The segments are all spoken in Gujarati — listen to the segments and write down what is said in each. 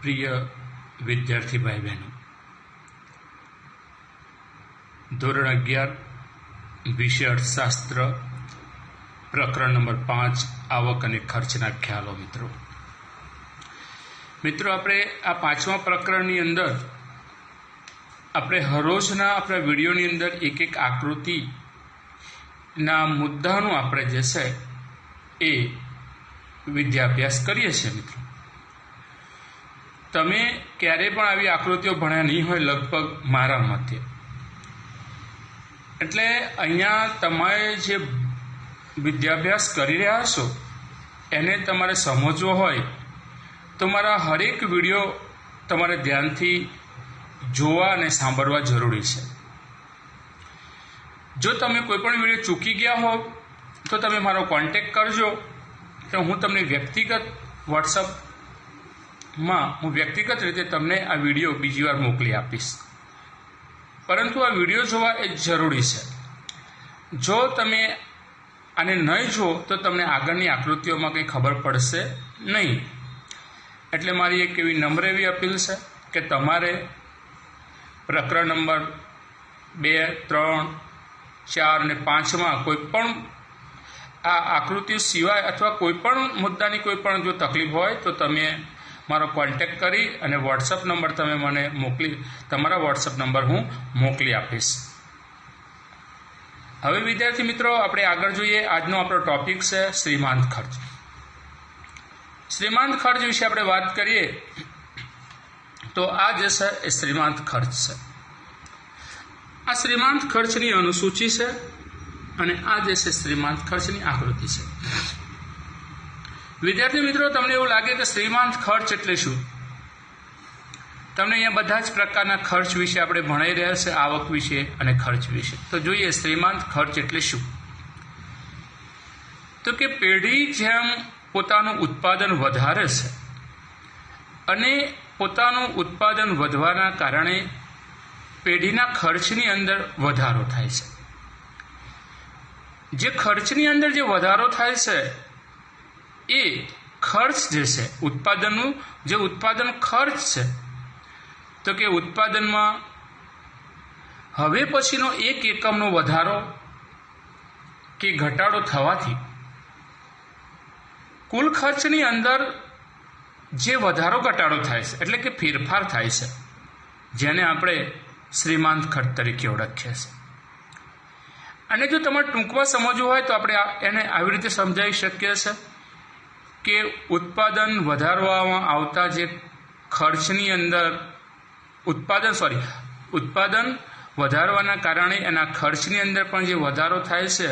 प्रिय विद्यार्थी भाई बहनों, धोरण 11 विषय अर्थशास्त्र प्रकरण नंबर 5 आवक अने खर्चना ख्यालो। मित्रों આપણે આ પાંચમા પ્રકરણની અંદર આપણે હરોજના આપણા વિડીયોની અંદર એક એક આકૃતિના મુદ્દાનું આપણે જે છે એ વિદ્યાભ્યાસ કરીએ છીએ। મિત્રો તમે ક્યારે પણ આવી આકૃતિઓ ભણ્યા નહીં હોય લગભગ મારા મતે, એટલે અહીંયા તમે જે વિદ્યાભ્યાસ કરી રહ્યા છો એને તમારે સમજવો હોય તો મારા હરેક વિડીયો તમારે ધ્યાનથી જોવા અને સાંભળવા જરૂરી છે। જો તમે કોઈ પણ વિડીયો ચૂકી ગયા હો તો તમે મારો કોન્ટેક્ટ કરજો, તો હું તમને વ્યક્તિગત રીતે તમને આ વિડીયો બીજી વાર મોકલી આપીશ। પરંતુ આ વિડીયો જોવા એ જરૂરી છે। જો તમે આને નહીં જુઓ તો તમને આગળની આકૃતિઓમાં કંઈ ખબર પડશે નહીં। એટલે મારી એક એવી નમ્ર એવી અપીલ છે કે તમારે પ્રકરણ નંબર 2, 3, 4 અને 5માં કોઈ પણ આ આકૃતિઓ સિવાય અથવા કોઈ પણ મુદ્દાની કોઈ પણ જો તકલીફ હોય તો તમે મારો કોન્ટેક્ટ કરી અને વોટ્સઅપ નંબર તમે મને તમારા વોટ્સઅપ નંબર હું મોકલી આપીશ। હવે વિદ્યાર્થી મિત્રો આપણે આગળ જોઈએ। આજનો આપણો ટોપિક છે શ્રીમાંત ખર્ચ। શ્રીમાંત ખર્ચ વિશે આપણે વાત કરીએ તો આ જે છે એ શ્રીમાંત ખર્ચ છે। આ શ્રીમાંત ખર્ચની અનુસૂચિ છે અને આ જે છે શ્રીમાંત ખર્ચની આકૃતિ છે। વિદ્યાર્થી મિત્રો તમને એવું લાગે કે શ્રીમાંત ખર્ચ એટલે શું? તમને અહીંયા બધા જ પ્રકારના ખર્ચ વિશે આપણે ભણાઈ રહ્યા છે, આવક વિશે અને ખર્ચ વિશે। તો જોઈએ શ્રીમાંત ખર્ચ એટલે શું? તો કે પેઢી જેમ પોતાનું ઉત્પાદન વધારે છે અને પોતાનું ઉત્પાદન વધવાના કારણે પેઢીના ખર્ચની અંદર વધારો થાય છે। જે ખર્ચની અંદર જે વધારો થાય છે એ ખર્ચ જે છે ઉત્પાદનનું જે ઉત્પાદન ખર્ચ છે, તો કે ઉત્પાદનમાં હવે પછીનો એક એકમનો વધારો કે ઘટાડો થવાથી કુલ ખર્ચની અંદર જે વધારો ઘટાડો થાય છે એટલે કે ફેરફાર થાય છે, જેને આપણે શ્રીમાંત ખર્ચ તરીકે ઓળખીએ છીએ। અને જો તમારે ટૂંકમાં સમજવું હોય તો આપણે એને આવી રીતે સમજાવી શકીએ છીએ કે ઉત્પાદન વધારવામાં આવતા જે ખર્ચની અંદર ઉત્પાદન વધારવાના કારણે એના ખર્ચની અંદર પણ જે વધારો થાય છે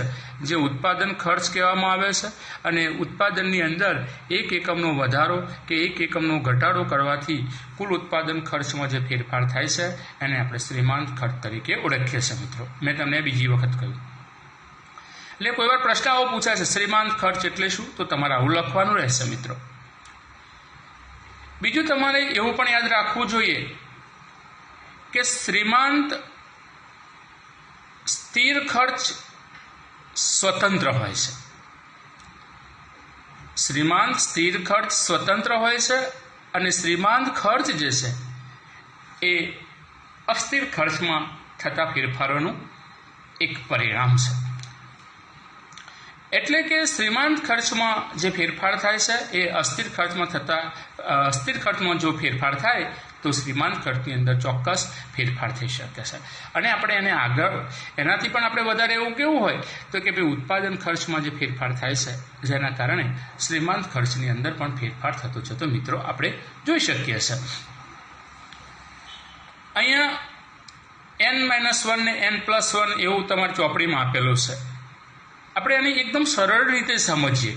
જે ઉત્પાદન ખર્ચ કહેવામાં આવે છે, અને ઉત્પાદનની અંદર એક એકમનો વધારો કે એક એકમનો ઘટાડો કરવાથી કુલ ઉત્પાદન ખર્ચમાં જે ફેરફાર થાય છે એને આપણે શ્રીમાંત ખર્ચ તરીકે ઓળખીએ છીએ। મિત્રો મેં તમને બીજી વખત કહ્યું, એટલે કોઈ વાર પ્રશ્ન આવો પૂછાય છે શ્રીમાંત ખર્ચ એટલે શું, તો તમારે આવું લખવાનું રહેશે। મિત્રો બીજું તમારે એવું પણ યાદ રાખવું જોઈએ કે શ્રીમાંત સ્થિર ખર્ચ સ્વતંત્ર હોય છે। શ્રીમાંત સ્થિર ખર્ચ સ્વતંત્ર હોય છે અને શ્રીમાંત ખર્ચ જે છે એ અસ્થિર ખર્ચમાં થતા ફેરફારોનું એક પરિણામ છે। એટલે કે શ્રીમાંત ખર્ચમાં જે ફેરફાર થાય છે એ અસ્થિર ખર્ચમાં જો ફેરફાર થાય તો શ્રીમાંત ખર્ચની અંદર ચોક્કસ ફેરફાર થઈ શકે છે। અને આપણે એને આગળ એનાથી પણ આપણે વધારે એવું કેવું હોય તો કે ભાઈ ઉત્પાદન ખર્ચમાં જે ફેરફાર થાય છે જેના કારણે શ્રીમાંત ખર્ચની અંદર પણ ફેરફાર થતો છે, તો મિત્રો આપણે જોઈ શકીએ છીએ। અહીંયા n-1 ને n+1 એવું તમારી ચોપડીમાં આપેલું છે। આપણે આને એકદમ સરળ રીતે સમજીએ,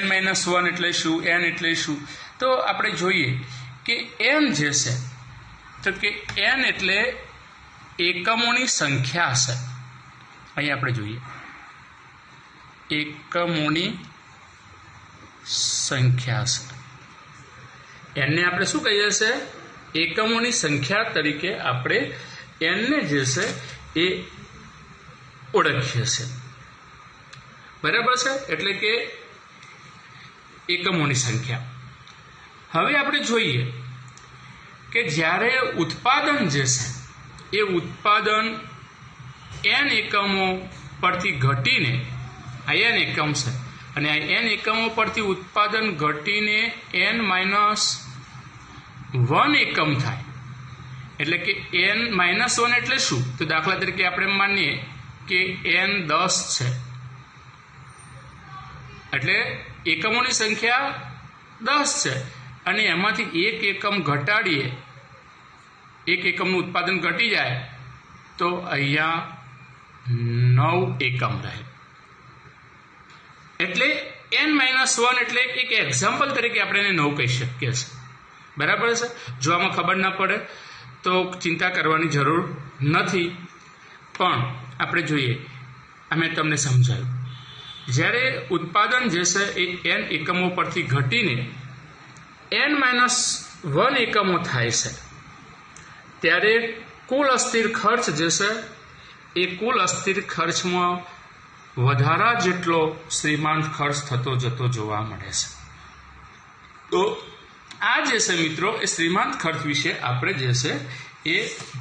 n-1 એટલે શું, n એટલે શું, તો આપણે જોઈએ કે n જે છે તો કે n એટલે એકમોની સંખ્યા છે। અહીં આપણે જોઈએ એકમોની સંખ્યા છે, n ને આપણે શું કહીએ છીએ? એકમોની સંખ્યા તરીકે આપણે n ને જે છે એ ઓળખીએ છીએ। બરાબર છે? એટલે કે એકમોની સંખ્યા। હવે આપણે જોઈએ કે જ્યારે ઉત્પાદન જે છે એ ઉત્પાદન n એકમો પરથી ઘટીને આ n એકમ છે અને આ n એકમો પરથી ઉત્પાદન ઘટીને n-1 એકમ થાય એટલે કે n-1 એટલે શું? તો દાખલા તરીકે આપણે માનીએ કે n 10 છે એટલે એકમોની સંખ્યા 10 છે અને એમાંથી એક એકમ ઘટાડીએ, એક એકમનું ઉત્પાદન ઘટી જાય તો અહીંયા 9 એકમ રહે. એટલે n-1 એટલે એક એક્ઝામ્પલ તરીકે આપણે એને 9 કહી શકીએ છીએ. બરાબર છે? જો આમાં ખબર ના પડે તો ચિંતા કરવાની જરૂર નથી, પણ આપણે જોઈએ અમે તમને સમજાવ્યું. જ્યારે ઉત્પાદન જે છે એ n એકમો પરથી ઘટીને n-1 એકમો થાય છે ત્યારે કુલ અસ્થિર ખર્ચ જે છે એ કુલ અસ્થિર ખર્ચમાં વધારા જેટલો શ્રીમાંત ખર્ચ થતો જતો જોવા મળે છે. તો આ જે છે મિત્રો એ શ્રીમાંત ખર્ચ વિશે આપણે જે છે એ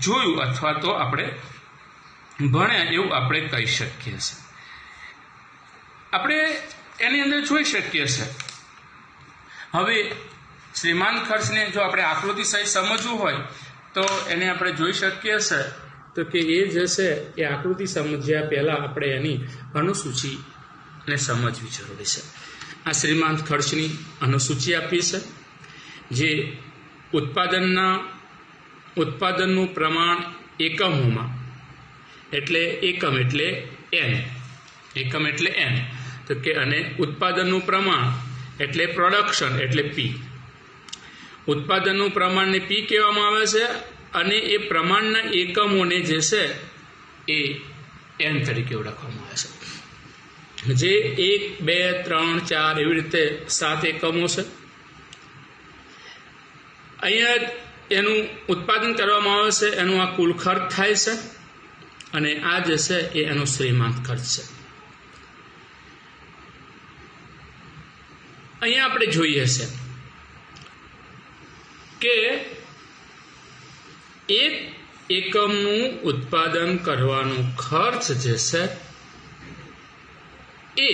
જોયું અથવા તો આપણે ભણ્યા એવું આપણે કહી શકીએ છીએ. આપણે એની અંદર જોઈ શકીએ છીએ. હવે શ્રીમાંત ખર્ચને જો આપણે આકૃતિ સહિત સમજવું હોય તો એને આપણે જોઈ શકીએ છીએ તો કે એ જે છે એ આકૃતિ સમજ્યા પહેલાં આપણે એની અનુસૂચિને સમજવી જરૂરી છે. આ શ્રીમાંત ખર્ચની અનુસૂચિ આપી છે જે ઉત્પાદનનું પ્રમાણ એકમોમાં એટલે એકમ એટલે n તો કે અને ઉત્પાદનનું પ્રમાણ એટલે પ્રોડક્શન એટલે P. ઉત્પાદનનું પ્રમાણને P કહેવામાં આવે છે અને એ પ્રમાણના એકમોને જે છે એ n તરીકે ઓળખવામાં આવે છે. જે 1, 2, 3, 4 એવી રીતે 7 એકમો છે. અહીંયા એનું ઉત્પાદન કરવામાં આવે છે એનું આ કુલ ખર્ચ થાય છે અને આ જે છે એ એનો શ્રીમાંત ખર્ચ છે. અહીંયા આપણે જોઈએ છે કે એક એકમનું ઉત્પાદન કરવાનો ખર્ચ જે છે એ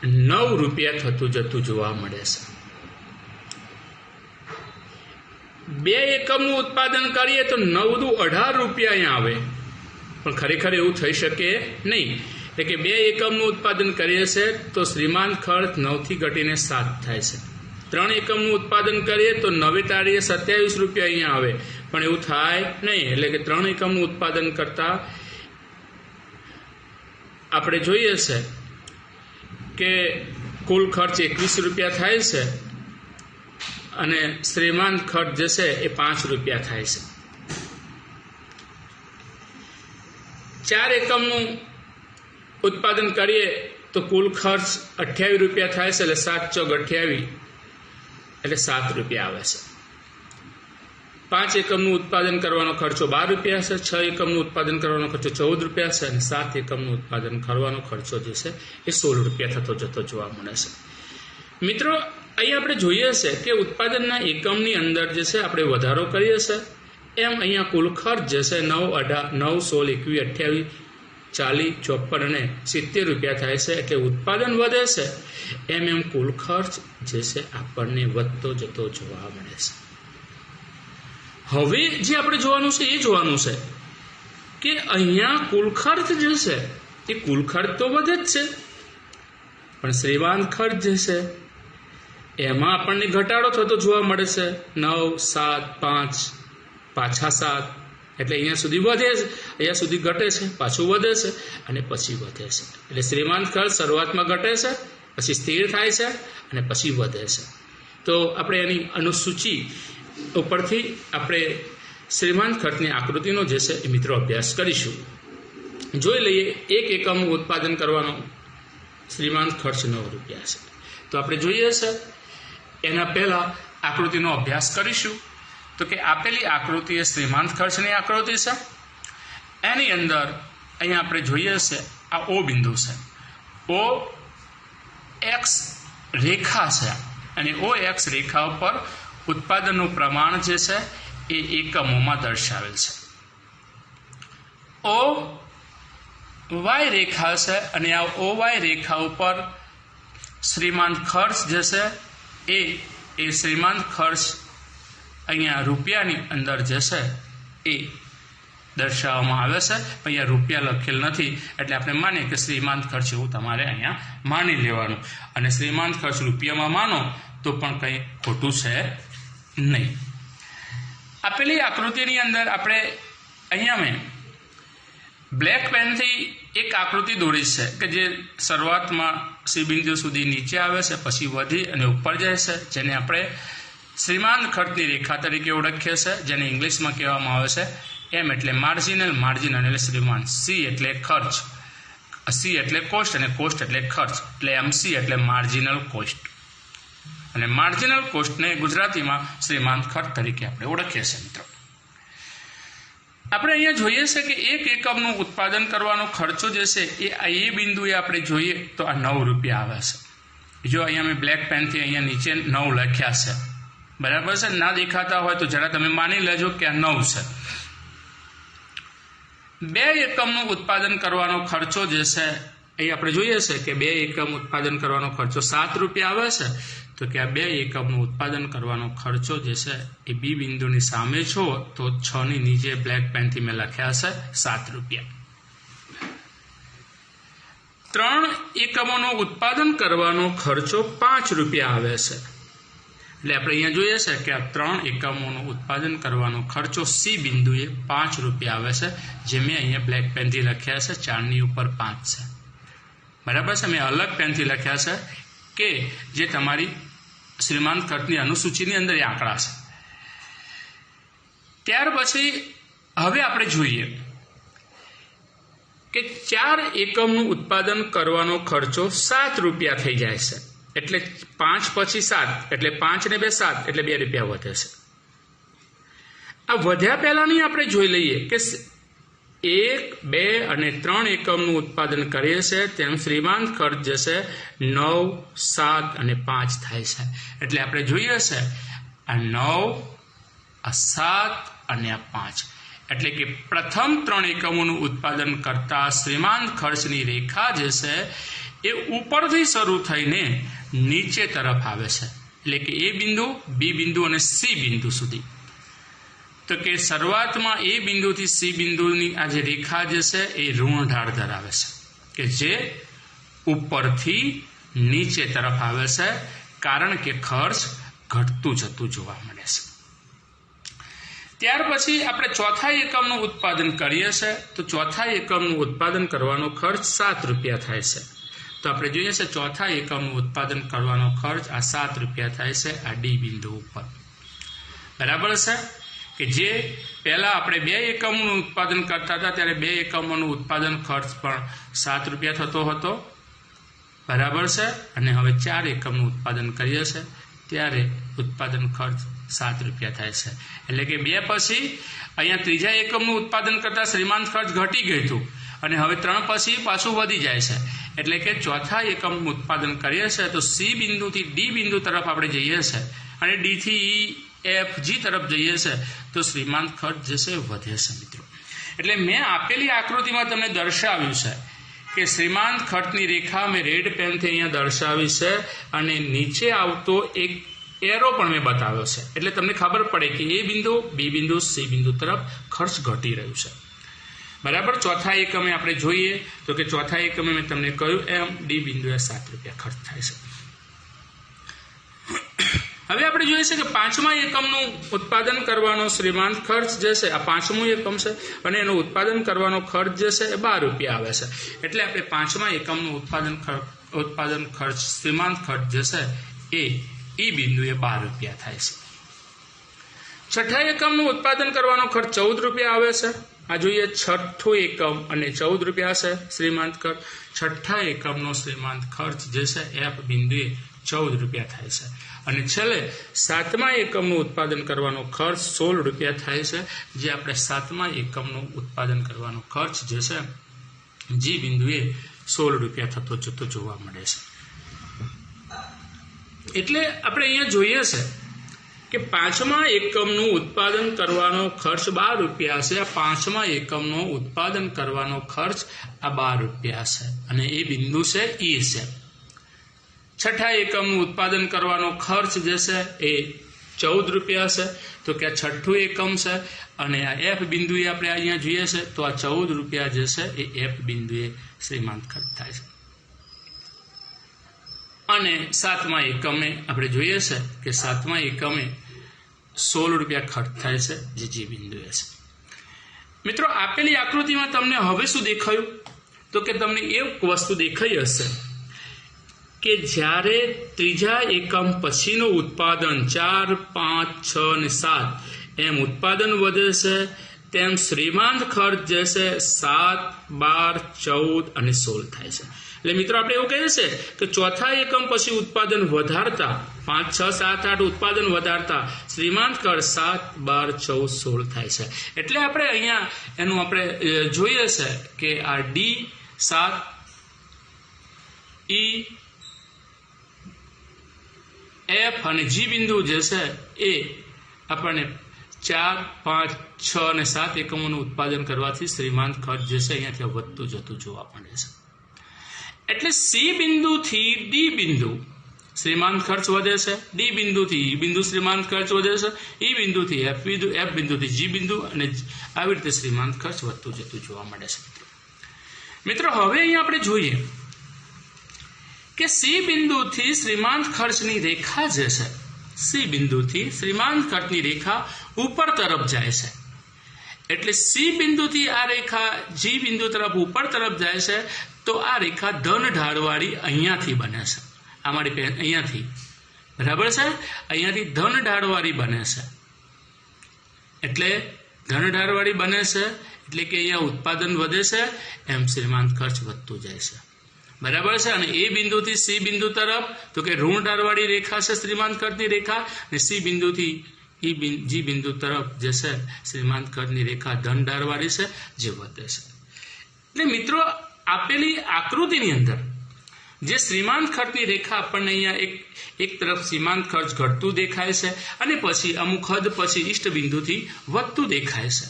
9 રૂપિયા થતું જતું જોવા મળે છે. 2 એકમનું ઉત્પાદન કરીએ તો 9 દુ 18 રૂપિયા અહીંયા આવે, પણ ખરેખર એવું થઈ શકે નહીં. એટલે કે 2 એકમનું ઉત્પાદન કરીએ છીએ તો શ્રીમાંત ખર્ચ 9 થી ઘટીને 7 થાય છે. 3 એકમનું ઉત્પાદન કરીએ તો 9 તારીખે 27 રૂપિયા અહીંયા આવે, પણ એવું થાય નહીં. એટલે કે 3 એકમનું ઉત્પાદન કરતાં આપણે જોઈએ છે કે કુલ ખર્ચ 21 રૂપિયા થાય છે અને શ્રીમાંત ખર્ચ જે છે એ 5 રૂપિયા થાય છે. 4 એકમનું ઉત્પાદન કરીએ તો કુલ ખર્ચ 28 રૂપિયા થાય છે એટલે 7 ચોક 28 એટલે 7 રૂપિયા આવે છે. 5 એકમનું ઉત્પાદન કરવાનો ખર્ચો 12 રૂપિયા છે, 6 એકમનું ઉત્પાદન કરવાનો ખર્ચો 14 રૂપિયા છે અને 7 એકમનું ઉત્પાદન કરવાનો ખર્ચો જે છે એ 16 રૂપિયા થતો જતો જોવા મળે છે. મિત્રો અહીં આપણે જોઈએ છે કે ઉત્પાદનના એકમની અંદર જે છે આપણે વધારો કરીએ છીએ એમ અહીંયા કુલ ખર્ચ જે છે 9, 18, 9, 16, 21, 28, 40, 54 અને 70 રૂપિયા થાય છે. એટલે ઉત્પાદન વધે છે એમ કુલ ખર્ચ જે છે આપણને વધતો જતો જોવા મળે છે. હવે જે આપણે જોવાનું છે એ જોવાનું છે કે અહીંયા કુલ ખર્ચ જે છે એ કુલ ખર્ચ તો વધે જ છે, પણ શ્રીમાંત ખર્ચ જે છે એમાં આપણને ઘટાડો થતો જોવા મળે છે. 9, 7, 5 પાછા 7 એટલે અહીંયા સુધી વધે છે, અહીંયા સુધી ઘટે છે, પાછું વધે છે અને પછી વધે છે. એટલે શ્રીમાંત ખર્ચ શરૂઆતમાં ઘટે છે, પછી સ્થિર થાય છે અને પછી વધે છે. તો આપણે એની અનુસૂચિ ઉપરથી આપણે શ્રીમાંત ખર્ચની આકૃતિનો જે છે એ મિત્રો અભ્યાસ કરીશું. જોઈ લઈએ 1 એકમનું ઉત્પાદન કરવાનો શ્રીમાંત ખર્ચ 9 રૂપિયા છે. તો આપણે જોઈએ છે એના પહેલાં આકૃતિનો અભ્યાસ કરીશું. તો કે આપેલી આકૃતિ એ શ્રીમાંત ખર્ચની આકૃતિ છે. એની અંદર અહીંયા આપણે જોઈએ છે આ O બિંદુ છે. O X રેખા છે અને OX રેખા ઉપર ઉત્પાદનનું પ્રમાણ જે છે એ એકમોમાં દર્શાવેલ છે. OY રેખા છે અને આ OY રેખા ઉપર શ્રીમાંત ખર્ચ જે છે એ શ્રીમાંત ખર્ચ અહીંયા રૂપિયાની અંદર જે છે એ દર્શાવવામાં આવે છે. અહીંયા રૂપિયા લખેલ નથી એટલે આપણે માનીએ કે શ્રીમાંત ખર્ચ એવું તમારે અહીંયા માની લેવાનું. અને શ્રીમાંત ખર્ચ રૂપિયામાં માનો તો પણ કંઈ ખોટું છે નહીં. આપેલી આકૃતિની અંદર આપણે અહીંયા મેં બ્લેક પેનથી એક આકૃતિ દોરી છે કે જે શરૂઆતમાં સી બિંદુ સુધી નીચે આવે છે, પછી વધી અને ઉપર જાય છે, જેને આપણે શ્રીમાંત ખર્ચની રેખા તરીકે ઓળખીએ છીએ, જેને ઇંગ્લિશમાં કહેવામાં આવે છે એમ એટલે માર્જિનલ, માર્જિનલ એટલે શ્રીમાંત, સી એટલે ખર્ચ, સી એટલે કોસ્ટ અને કોસ્ટ એટલે ખર્ચ, એટલે MC એટલે માર્જિનલ કોસ્ટ. અને માર્જિનલ કોસ્ટને ગુજરાતીમાં શ્રીમાંત ખર્ચ તરીકે આપણે ઓળખીએ છીએ. મિત્રો આપણે અહીંયા જોઈએ છે કે એક એકમનું ઉત્પાદન કરવાનો ખર્ચો જે છે એ બિંદુએ આપણે જોઈએ તો આ 9 રૂપિયા આવે છે. જો અહીંયા મેં બ્લેક પેનથી અહીંયા નીચે 9 લખ્યા છે, બરાબર છે. ના દેખાતા હોય તો જરા તમે માની લેજો કે આ 9 છે. 2 એકમનું ઉત્પાદન કરવાનો ખર્ચો જે છે એ આપણે જોઈએ છે કે 2 એકમ ઉત્પાદન કરવાનો ખર્ચો 7 રૂપિયા આવે છે. તો કે આ 2 એકમનું ઉત્પાદન કરવાનો ખર્ચો જે છે એ બી બિંદુની સામે છો તો 6 ની નીચે બ્લેક પેનથી મેં લખ્યા છે 7 રૂપિયા. 3 એકમોનું ઉત્પાદન કરવાનો ખર્ચો 5 રૂપિયા આવે છે. એટલે આપણે અહીંયા જોઈએ છે કે આ 3 એકમોનું ઉત્પાદન કરવાનો ખર્ચો સી બિંદુએ 5 રૂપિયા આવે છે, જે મેં અહીંયા બ્લેક પેનથી લખ્યા છે 4 ની ઉપર 5 છે, બરાબર છે. મેં અલગ પેનથી લખ્યા છે કે જે તમારી શ્રીમાંત ખર્ચની અનુસૂચિની અંદર એ આંકડા છે. ત્યાર પછી હવે આપણે જોઈએ કે 4 એકમનું ઉત્પાદન કરવાનો ખર્ચો 7 રૂપિયા થઈ જાય છે. એટલે 5 પછી 7 એટલે 5 ને 2 7 એટલે 2 રૂપિયા વધે છે. આ વધ્યા પહેલાની આપણે જોઈ લઈએ કે 1, 2 અને 3 એકમનું ઉત્પાદન કરીએ છીએ તેમ શ્રીમાંત ખર્ચ જે છે 9, 7 અને 5 થાય છે. એટલે આપણે જોઈએ છે આ 9, આ 7 અને આ 5. એટલે કે પ્રથમ 3 એકમોનું ઉત્પાદન કરતા શ્રીમાંત ખર્ચની રેખા જે છે એ ઉપરથી શરૂ થઈને નીચે તરફ આવે છે. એટલે કે એ બિંદુ, બી બિંદુ અને સી બિંદુ સુધી. તો કે શરૂઆતમાં એ બિંદુથી સી બિંદુની આ જે રેખા જે છે એ ઋણ ઢાળ ધરાવે છે કે જે ઉપરથી નીચે તરફ આવે છે, કારણ કે ખર્ચ ઘટતું જતું જોવા મળે છે. ત્યાર પછી આપણે ચોથા એકમનું ઉત્પાદન કરીએ છીએ તો ચોથા એકમનું ઉત્પાદન કરવાનો ખર્ચ 7 રૂપિયા થાય છે. તો આપણે જોઈએ છે ચોથા એકમનું ઉત્પાદન કરવાનો ખર્ચ આ 7 રૂપિયા થાય છે આ ડી બિંદુ ઉપર, બરાબર છે. કે જે પહેલા આપણે 2 એકમોનું ઉત્પાદન કરતા હતા ત્યારે 2 એકમોનું ઉત્પાદન ખર્ચ પણ 7 રૂપિયા થતો હતો, બરાબર છે. અને હવે 4 એકમનું ઉત્પાદન કરીએ છીએ ત્યારે ઉત્પાદન ખર્ચ 7 રૂપિયા થાય છે. એટલે કે 2 પછી અહીંયા ત્રીજા એકમનું ઉત્પાદન કરતા શ્રીમાંત ખર્ચ ઘટી ગયું હતું અને હવે 3 પછી પાછું વધી જાય છે. એટલે કે ચોથા એકમનું ઉત્પાદન કરીએ છીએ તો સી બિંદુથી ડી બિંદુ તરફ આપણે જઈએ છીએ અને ડી થી EFG તરફ જઈએ છીએ તો શ્રીમાંત ખર્ચ જે છે વધે છે. મિત્રો એટલે મેં આપેલી આકૃતિમાં તમને દર્શાવ્યું છે કે શ્રીમાંત ખર્ચની રેખા મેં રેડ પેનથી અહીંયા દર્શાવી છે અને નીચે આવતો એક એરો પણ મેં બતાવ્યો છે. એટલે તમને ખબર પડે કે એ બિંદુ, બી બિંદુ, સી બિંદુ તરફ ખર્ચ ઘટી રહ્યું છે, બરાબર. ચોથા એકમે આપણે જોઈએ તો કે ચોથા એકમે મેં તમને કહ્યું એમ ડી બિંદુએ 7 રૂપિયા ખર્ચ થાય છે. હવે આપણે જોઈએ છે કે 5મા એકમનું ઉત્પાદન કરવાનો શ્રીમાંત ખર્ચ જે છે આ 5મું એકમ છે અને એનું ઉત્પાદન કરવાનો ખર્ચ જે છે એ 12 રૂપિયા આવે છે. એટલે આપણે 5મા એકમનું ઉત્પાદન ખર્ચ શ્રીમાંત ખર્ચ જે છે એ ઈ બિંદુએ 12 રૂપિયા થાય છે. છઠ્ઠા એકમનું ઉત્પાદન કરવાનો ખર્ચ 14 રૂપિયા આવે છે. આ જોઈએ છઠ્ઠું એકમ અને 14 રૂપિયા છે શ્રીમાંત ખર્ચ. છઠ્ઠા એકમનો શ્રીમાંત ખર્ચ જે છે એફ બિંદુએ 14 રૂપિયા થાય છે. અને છેલ્લે 7મા એકમનું ઉત્પાદન કરવાનો ખર્ચ 16 રૂપિયા થાય છે, જે આપણે 7મા એકમનું ઉત્પાદન કરવાનો ખર્ચ જે છે જી બિંદુએ 16 રૂપિયા થતો જતો જોવા મળે છે. એટલે આપણે અહીંયા જોઈએ છે કે 5મા એકમનું ઉત્પાદન કરવાનો ખર્ચ 12 રૂપિયા છે. આ 5મા એકમનું ઉત્પાદન કરવાનો ખર્ચ આ 12 રૂપિયા છે અને એ બિંદુ છે E છે. 6ઠા એકમનું ઉત્પાદન કરવાનો ખર્ચ જે છે એ 14 રૂપિયા છે. તો કે આ 6ઠું એકમ છે અને આ F બિંદુએ આપણે અહીંયા જોઈએ છે તો આ 14 રૂપિયા જે છે એ F બિંદુએ શ્રીમાંત ખર્ચ થાય છે. અને 7મા એકમે આપણે જોઈએ છે કે 7મા એકમે 16 રૂપિયા ખર્ચ થાય છે જે G બિંદુએ છે. મિત્રો આપેલી આકૃતિમાં તમને હવે શું દેખાયું તો કે તમને એક વસ્તુ દેખાઈ હશે કે જ્યારે ત્રીજા એકમ પછીનું ઉત્પાદન 4, 5, 6 અને 7 એમ ઉત્પાદન વધે છે તેમ શ્રીમાંત ખર્ચ જે છે 7, 12, 14 અને 16 થાય છે. એટલે મિત્રો આપણે એવું કહીએ છીએ કે ચોથા એકમ પછી ઉત્પાદન વધારતા 5, 6, 7, 8 ઉત્પાદન વધારતા શ્રીમાંત ખર્ચ 7, 12, 14, 16 થાય છે. એટલે આપણે અહીંયા એનું આપણે જોઈએ છે કે આ D7 E F અને G બિંદુ જે છે એ આપણને 4, 5, 6 અને 7 એકમોનું ઉત્પાદન કરવાથી શ્રીમાંત ખર્ચ જે છે અહીંયાથી વધતું જતું જોવા મળે છે. એટલે C બિંદુથી D બિંદુ શ્રીમાંત ખર્ચ વધે છે, D બિંદુથી E બિંદુ શ્રીમાંત ખર્ચ વધે છે, E બિંદુથી F બિંદુથી G બિંદુ અને આવી રીતે શ્રીમાંત ખર્ચ વધતું જતું જોવા મળે છે. મિત્રો હવે અહીંયા આપણે જોઈએ કે C બિંદુથી શ્રીમાંત ખર્ચની રેખા જે છે C બિંદુથી શ્રીમાંત ખર્ચની રેખા ઉપર તરફ જાય છે. એટલે C બિંદુથી આ રેખા G બિંદુ તરફ ઉપર તરફ જાય છે તો આ રેખા ધન ઢાળવાળી અહીંયાથી બને છે. અમારી અહીંયાથી બરાબર છે, અહીંયાથી ધન ઢાળવાળી બને છે. એટલે ધન ઢાળવાળી બને છે એટલે કે અહીંયા ઉત્પાદન વધે છે એમ શ્રીમાંત ખર્ચ વધતું જાય છે. બરાબર છે. અને એ બિંદુથી C બિંદુ તરફ તો કે ઋણ ઢાળવાળી રેખા છે શ્રીમાંત ખર્ચની રેખા, અને C બિંદુથી G બિંદુ તરફ જે છે શ્રીમાંત ખર્ચની રેખા ધન ઢાળવાળી છે જે વધે છે. એટલે મિત્રો આપેલી આકૃતિની અંદર જે શ્રીમાંત ખર્ચની રેખા આપણને અહીંયા એક તરફ શ્રીમાંત ખર્ચ ઘટતું દેખાય છે અને પછી અમુક હદ પછી ઇષ્ટ બિંદુથી વધતું દેખાય છે.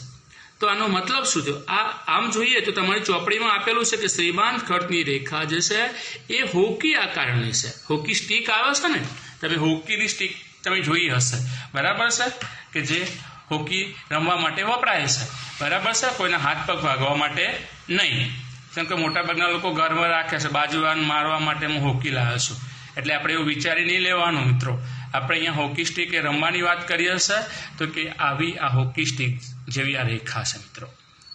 તો આનો મતલબ શું થયો? આમ જોઈએ તો તમારી ચોપડીમાં આપેલું છે કે શ્રીમાંત ખર્ચની રેખા જે છે એ હોકી આકારની છે. હોકી સ્ટીક આવે છે ને, તમે હોકીની સ્ટીક તમે જોઈ હશે, બરાબર છે, કે જે હોકી રમવા માટે વપરાય છે, બરાબર છે, કોઈના હાથ પગ ભાગવા માટે નહીં. કેમ કે મોટાભાગના લોકો ઘરમાં રાખે છે બાજુવાન મારવા માટે હું હોકી લાવ્યો છું. એટલે આપણે એવું વિચારી નહીં લેવાનું મિત્રો. આપણે અહીંયા હોકી સ્ટીક એ રમવાની વાત કરીએ છીએ તો કે આવી આ હોકી સ્ટીક જેવી આ રેખા છે મિત્રો,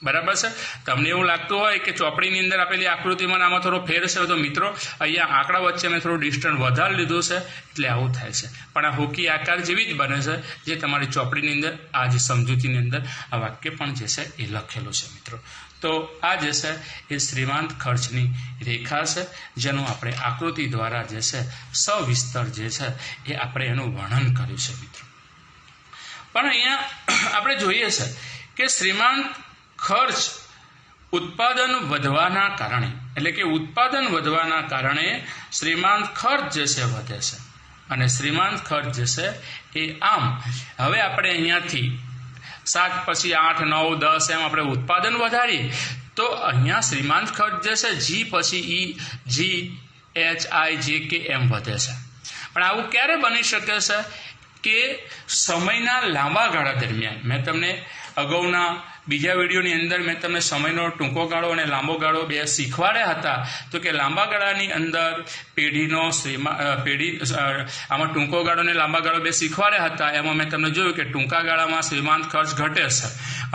બરાબર છે. તમને એવું લાગતું હોય કે ચોપડીની અંદર આપેલી આકૃતિમાં આમાં થોડો ફેર છે તો મિત્રો અહીંયા આંકડા વચ્ચે મેં થોડું ડિસ્ટન્સ વધારી લીધું છે એટલે આવું થાય છે. પણ આ હોકી આકાર જેવી જ બને છે જે તમારી ચોપડીની અંદર આ જે સમજૂતીની અંદર આ વાક્ય પણ જે છે એ લખેલું છે મિત્રો. તો આ જે છે એ શ્રીમાંત ખર્ચની રેખા છે જેનું આપણે આકૃતિ દ્વારા જે છે સવિસ્તર જે છે એ આપણે એનું વર્ણન કર્યું છે મિત્રો. પણ અહીંયા આપણે જોઈએ છે કે શ્રીમાંત ખર્ચ ઉત્પાદન વધવાના કારણે એટલે કે ઉત્પાદન વધવાના કારણે શ્રીમાંત ખર્ચ જે છે વધે છે. અને શ્રીમાંત ખર્ચ જે છે એ આમ હવે આપણે અહીંયાથી 7 પછી 8, 9, 10 એમ આપણે ઉત્પાદન વધારીએ તો અહીંયા શ્રીમાંત ખર્ચ જે છે G પછી E, G, H, I, J, K એમ વધે છે. પણ આવું ક્યારે બની શકે છે કે સમયના લાંબા ગાળા દરમિયાન. મેં તમને અગાઉના બીજા વિડીયોની અંદર મેં તમને સમયનો ટૂંકો ગાળો અને લાંબો ગાળો બે શીખવાડ્યા હતા. તો કે લાંબા ગાળાની અંદર આમાં ટૂંકો ગાળો અને લાંબા ગાળો બે શીખવાડ્યા હતા. એમાં મેં તમને જોયું કે ટૂંકા ગાળામાં શ્રીમાંત ખર્ચ ઘટે છે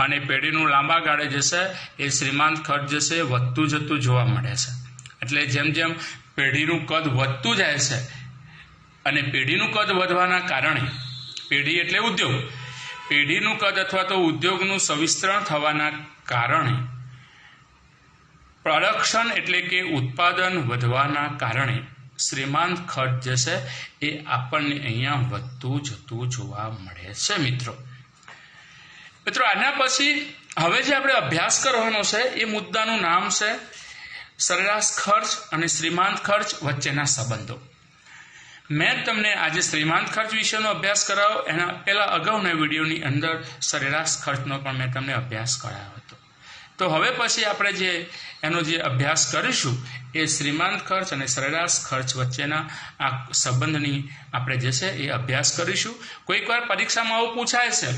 અને પેઢીનું લાંબા ગાળે જે છે એ શ્રીમાંત ખર્ચ જે છે વધતું જતું જોવા મળે છે. એટલે જેમ જેમ પેઢીનું કદ વધતું જાય છે અને પેઢીનું કદ વધવાના કારણે, પેઢી એટલે ઉદ્યોગ, પેઢીનું કદ અથવા તો ઉદ્યોગનું સવિસ્તરણ થવાના કારણે પ્રોડક્શન એટલે કે ઉત્પાદન વધવાના કારણે શ્રીમાંત ખર્ચ જે છે એ આપણને અહીંયા વધતું જતું જોવા મળે છે મિત્રો. આના પછી હવે જે આપણે અભ્યાસ કરવાનો છે એ મુદ્દાનું નામ છે સરેરાશ ખર્ચ અને શ્રીમાંત ખર્ચ વચ્ચેના સંબંધો. મેં તમને આજે શ્રીમાંત ખર્ચ વિશેનો અભ્યાસ કરાવ્યો, એના પહેલાં અગાઉના વિડીયોની અંદર સરેરાશ ખર્ચનો પણ મેં તમને અભ્યાસ કરાવ્યો હતો. તો હવે પછી આપણે એનો જે અભ્યાસ કરીશું એ શ્રીમાંત ખર્ચ અને સરેરાશ ખર્ચ વચ્ચેના આ સંબંધની આપણે જે છે એ અભ્યાસ કરીશું. કોઈક વાર પરીક્ષામાં આવું પૂછાય છે,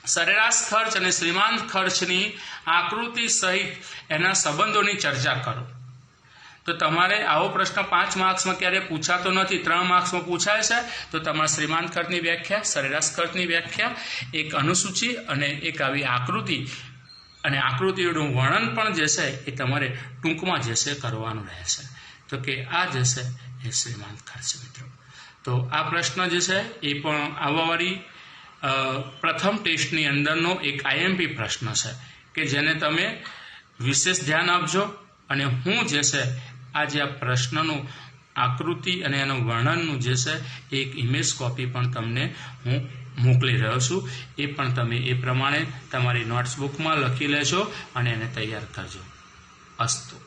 સરેરાશ ખર્ચ અને શ્રીમાંત ખર્ચની આકૃતિ સહિત એના સંબંધોની ચર્ચા કરો. તો તમારે આવો પ્રશ્ન 5 માર્ક્સમાં ક્યારે પૂછાતો નથી, 3 માર્ક્સમાં પૂછાય છે. તો તમારા શ્રીમાંત ખર્ચની વ્યાખ્યા, સરેરાશ ખર્ચની વ્યાખ્યા, એક અનુસૂચિ અને એક આવી આકૃતિ, અને આકૃતિઓનું વર્ણન પણ જે છે એ તમારે ટૂંકમાં જે છે કરવાનું રહેશે. તો કે આ જે છે એ શ્રીમાંત ખર્ચ મિત્રો. તો આ પ્રશ્ન જે છે એ પણ આવવાવાળી પ્રથમ ટેસ્ટની અંદરનો એક IMP પ્રશ્ન છે કે જેને તમે વિશેષ ધ્યાન આપજો. અને હું જે છે આ જે આ પ્રશ્નનું આકૃતિ અને એનું વર્ણનનું જે છે એક ઇમેજ કોપી પણ તમને હું મોકલી રહ્યો છું. એ પણ તમે એ પ્રમાણે તમારી નોટ્સબુકમાં લખી લેજો અને એને તૈયાર કરજો. અસ્તુ.